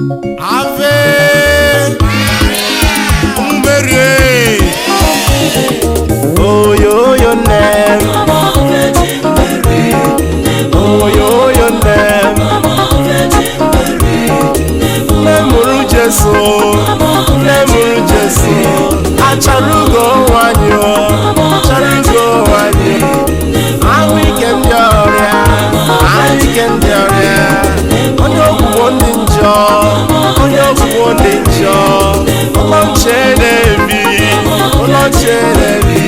Ave Mary. Oh your name. Oh your name. Nemuru Jesu. Nemuru Jesu. Acharugo wanyo. Acharugo wanyo. Awi kendoria. Awi kendoria. Onyo kuwondinjo. Onyo kuwondinjo. Oloncherebi. Oloncherebi.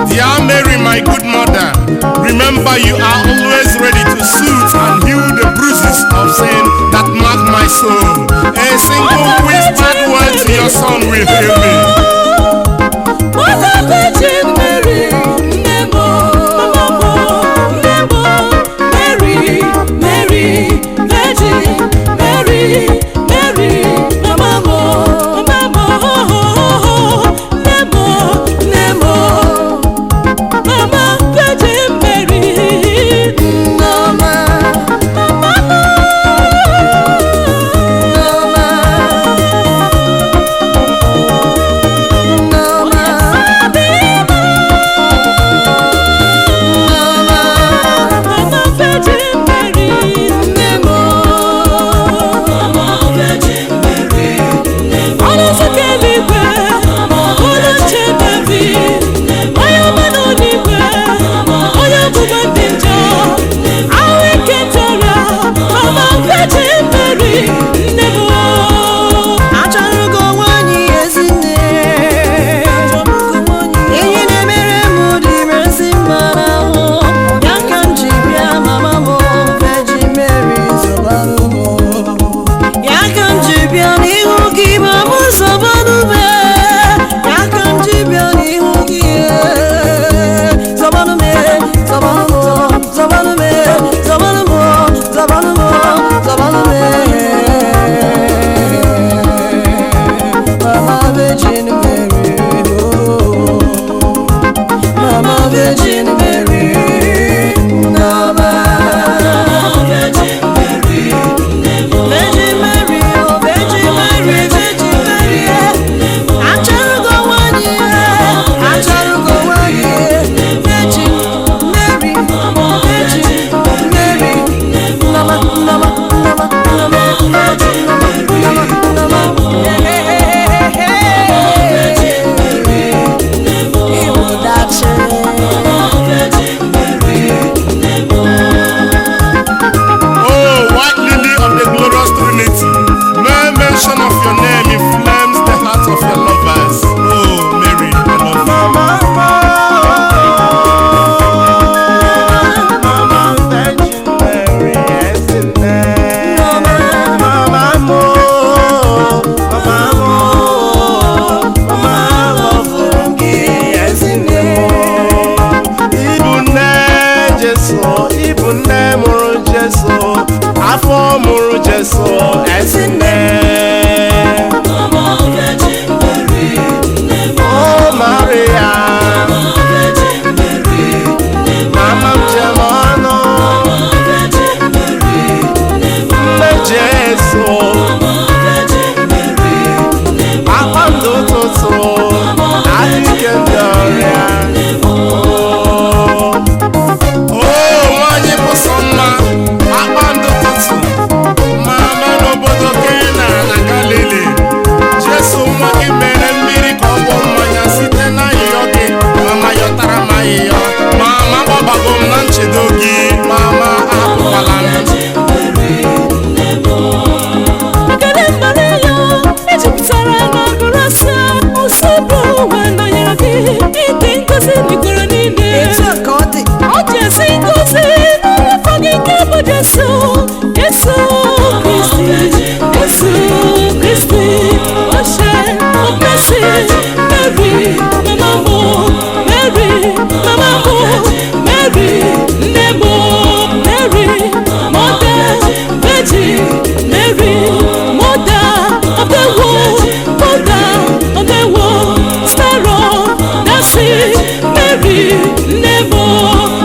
Dear Mary, my good mother, remember you are always ready to soothe and heal the bruises of sin that mark my soul. A single whispered word to your son will heal me. Mother Virgin Mary, Nemo, Nemo, Mary, Mary, Virgin, Mary, Mary, Mama, Mama, Nemo, Nemo, Mama Virgin Mary, Mama, Mama,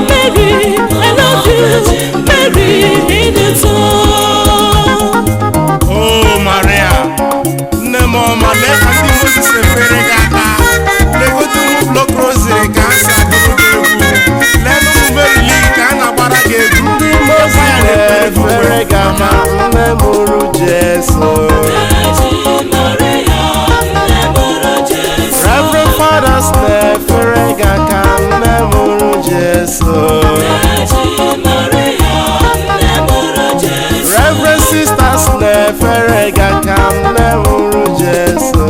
Mary, I love you, Mary. mama nne mụrụ Jesu. Reverend fathers na-efere gị aka nne mụrụ Jesu. Reverend sisters na-efere gị aka nne mụrụ Jesu.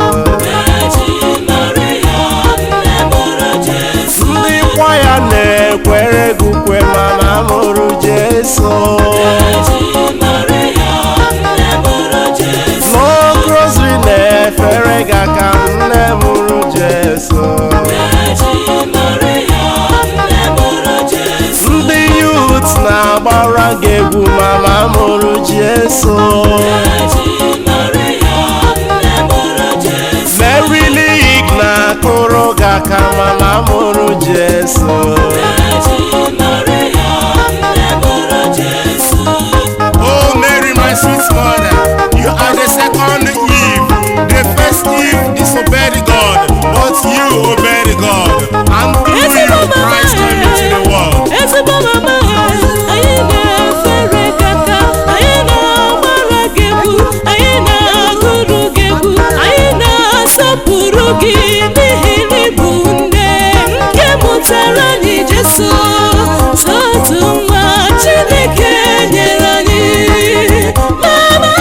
Ndị kwaya na-ekwere gị ukwe mama mụrụ Jesu. Long rosary na-efere gị aka nne mụrụ Jesu. Ndị youth na-agbara gị egwu mama mụrụ Jesu. Mary League na-akụrụ gị aka mama mụrụ Jesu. Oh Mary, my sweet mother, you are the second Eve. The first Eve disobeyed God, but you obeyed God, and through you Christ came into the world. Ezigbo mama, anyị na-efere gị aka, anyị na-agbara gị egwu, anyị na-agụrụ gị egwu, anyị na-asọpụrụ gị n'ihi na ị bụ nne nke mụtara anyị Jesu, otu nwa Chineke nyere anyị. Mama,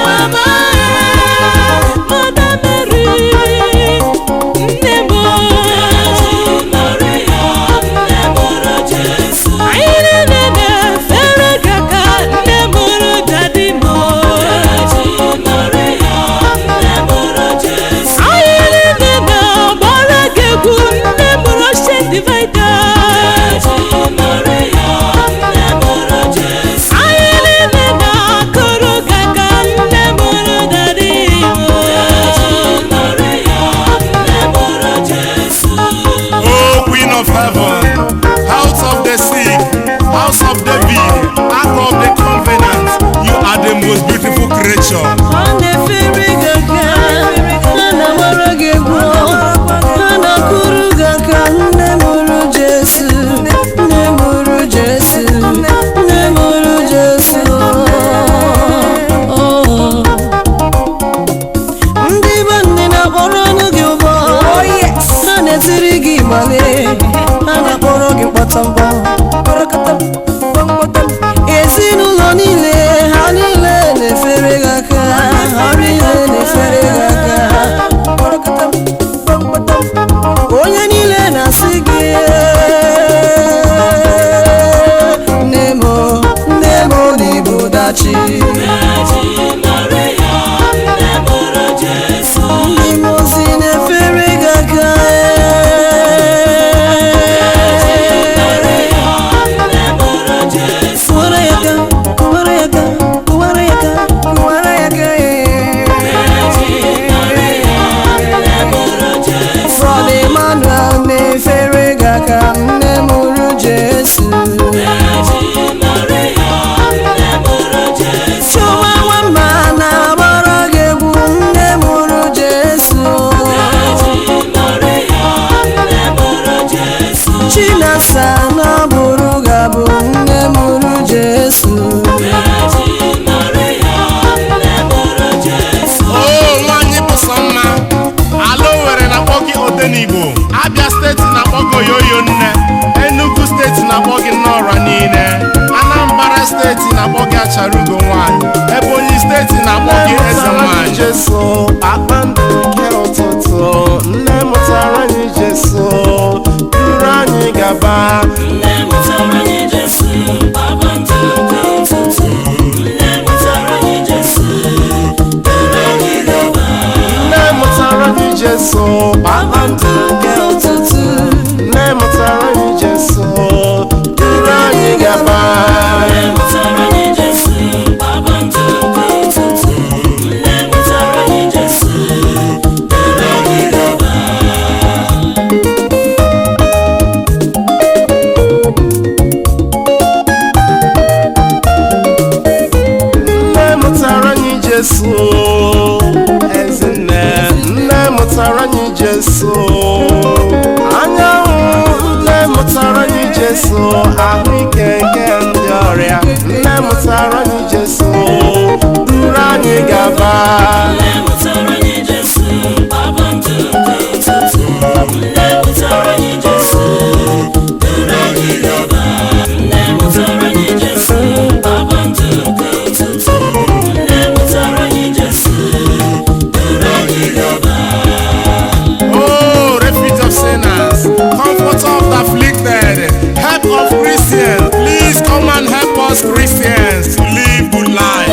mama, Mother Mary, nne m. Of heaven, house of the sick, house of David, ark of the covenant, you are the most beautiful creature. Ezinụlọ niile ha niile na-efere gị aka, ha niile na-efere gị aka. Onye niile na-asị gị nne m n'ịbụ dachi. Ndị mozi na-efere gị aka. Abia steeti na-akpọ gị oyoyo nne, Enugu steeti na-akpọ gị Nnọra niile, Anambra steeti na-akpọ gị Acharugo nwanyị, Ebonyi steeti na-akpọ gị eze nwanyị. Jesu akpandụ nke ụtụtụ, nne mụtara anyị Jesu, duru anyị gaba. Nne mụtara anyị Jesu, akpandụ nke ụtụtụ, nne mụtara anyị Jesu, duru anyị gaba. Nne mụtara anyị Jesu, akpandụ nke ụtụtụ, nne mụtara anyị Jesu, duru anyị gaba. Nne mụtara anyị Jesu, akpandụ nke ụtụtụ, nne mụtara anyị Jesu, duru anyị gaba. Nne mụtara anyị Jesu, ezinne. Nne mụtara anyị Jesu, anyanwụ. Nne mụtara anyị Jesu, ahụike nke ndị ọrịa. ọrịa nne mụtara anyị Jesu duru anyị gaba. Nne mụtara anyị Jesu kpakpando nke ụtụtụ. Nne mụtara anyị Jesu duru anyị gaba. Nne mụtara anyị Jesu kpakpando nke ụtụtụ. Nne mụtara anyị Jesu duru anyị gaba. Oh, refuge of sinners, comforter of the afflicted, help of Christians, please come and help us Christians to live good life.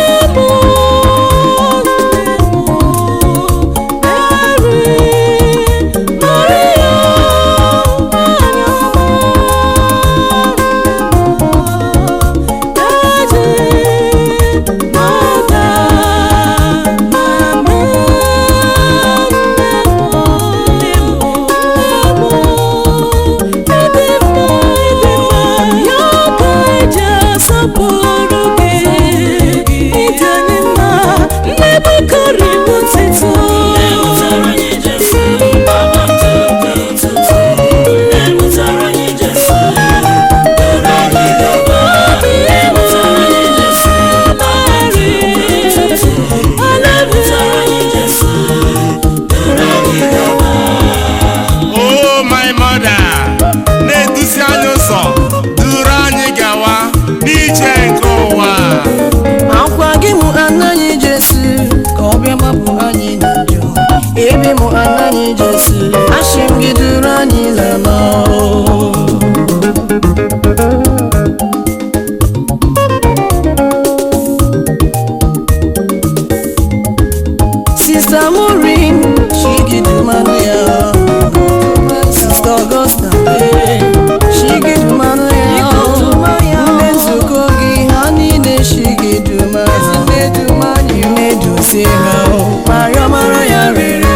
Sister Maureen, she get the money. Sister Augusta, she get the money. Nezukogi, honey, she get the money. You need to say how Maria Maria Radio.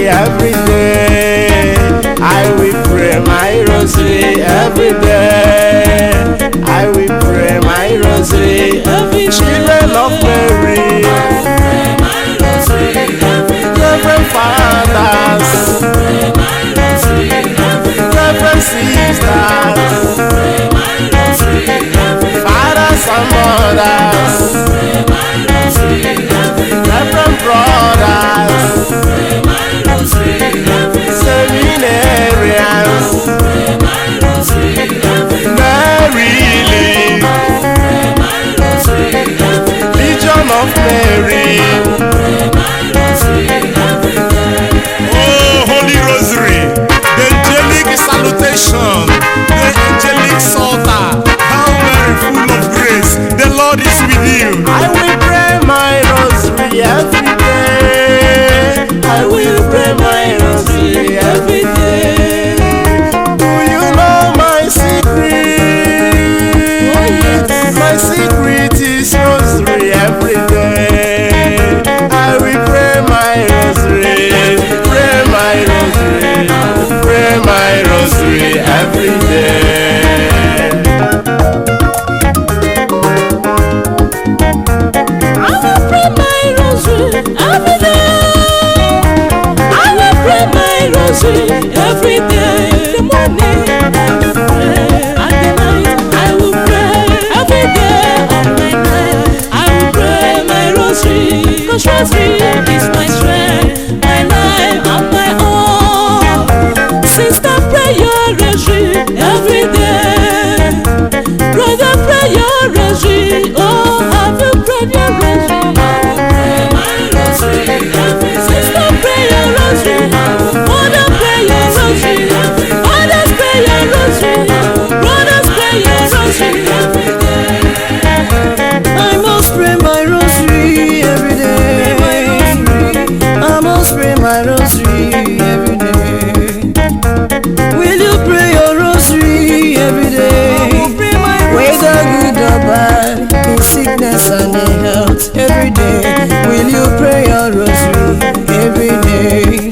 Every day, I will pray my rosary. Every day, I will pray my rosary. Children of Mary, Reverend fathers, Reverend sisters, fathers and mothers, Reverend brothers, seminarians, Mary, Legion of Mary. Oh, Holy Rosary, the angelic salutation, the angelic psalter, how very full of grace, the Lord is with you. I will pray my rosary every day. I will pray my rosary every day. Do you know my secret? My secret is rosary every day. I will pray my rosary, pray my rosary, pray my rosary every day. I will pray my rosary every day. I will pray my rosary every day. The morning I will pray, and the night I will pray. Every day of my night I will pray my rosary. 'Cause rosary is my strength, my life and my all. Sister, pray your rosary every day. Brother, pray your rosary. Oh, have you prayed your rosary? Sister, pray your rosary. Mother, pray your rosary. Fathers, pray your rosary. Brothers, pray your rosary. peace and in health every day. Will you pray your rosary every day?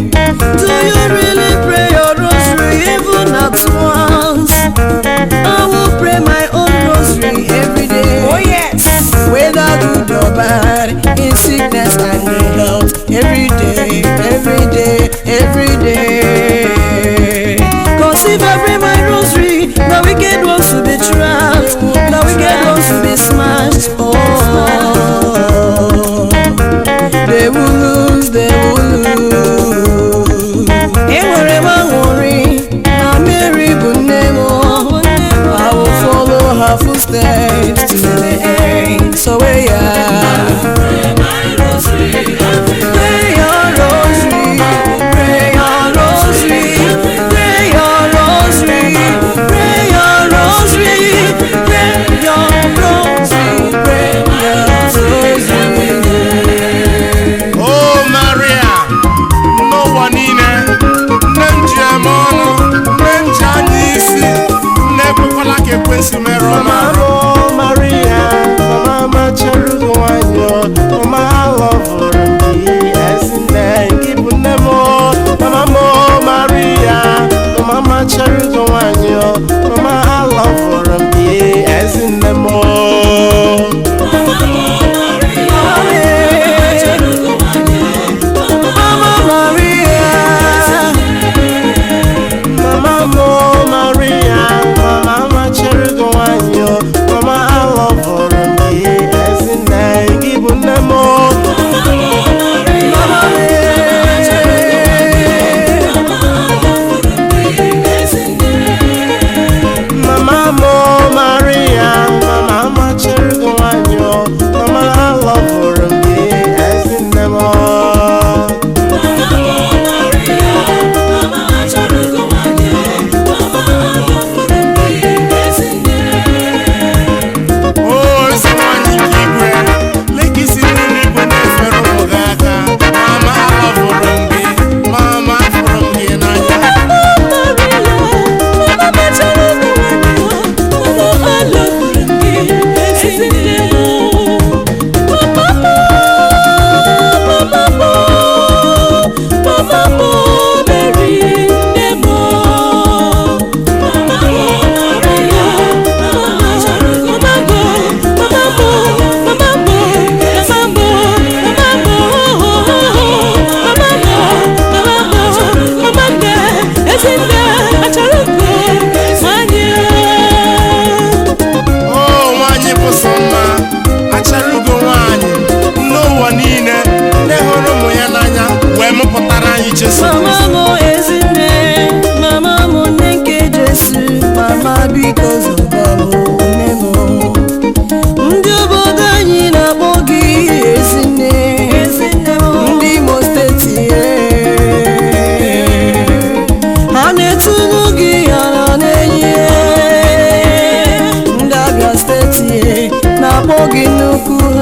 Do you really pray your rosary even at once? I will pray my own rosary every day. Oh yes, whether good or bad, in sickness and in health, every day, every day, every day. Cause if I pray my rosary, the wicked ones will be trapped, the wicked ones will be smashed. Oh, they will lose, they will lose. Wherever worry, now Mary Bunemo, I will follow her footsteps to the end. So yeah. Pray my rosary, pray your rosary, pray your rosary, pray your rosary, pray your rosary, pray your rosary, pray your rosary. Oh Maria, no one in it. Nenjamono, nenjanisi, nebukola ke kwesi meroma. Mama Maria, Mama Cherugo wanyo, Mama I love me as in the give nemo. Mama Maria, Mama Cherugo wanyo, Mama I love me as in nemo. Mama ezine, mama monenke Jesu, mama because of nemo. Ndi obodo anyị na-akpọ gị ezine, ndị Imo steeti ha na-etunu gị ala na-enyi, ndị Abia steeti na-akpọ gị nnukwu